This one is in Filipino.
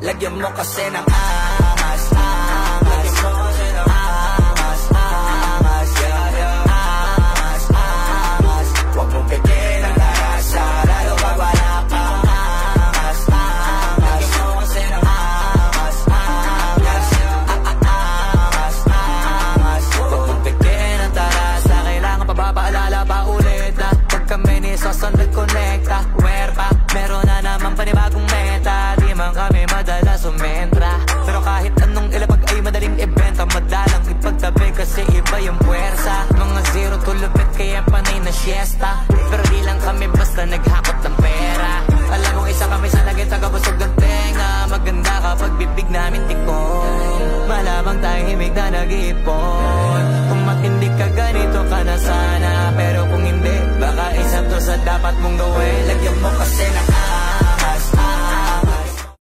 Lagyan mo kasi ng angas, angas. Lagyan mo kasi ng angas, angas. Yeah, yeah. Angas, angas. Huwag mong pigil ang tarasa, lalo pag wala kang angas, angas. Lagyan mo kasi ng angas, angas. Angas, angas. Huwag mong pigil ang tarasa, kailangan pa ba paalala pa ulit na pag kami ni Soson nag-connecta, where pa, meron na naman panibagong meta. Di man kami madalas sumentra, pero kahit anong ilapag ay madaling ibenta. Madalang ipagtabi kasi iba yung puwersa. Mga zero to lupit kaya panay na siesta, pero di lang kami basta naghakot ng pera. Alam mong isa kami sa naging tagabusog ng tenga. Maganda kapag bibig namin tikong, malamang tahimik na nag-iipon. Kung matindi ka ganito ka na sana, pero kung hindi, baka isa to sa dapat mong gawin. Lagyan mo kasi ng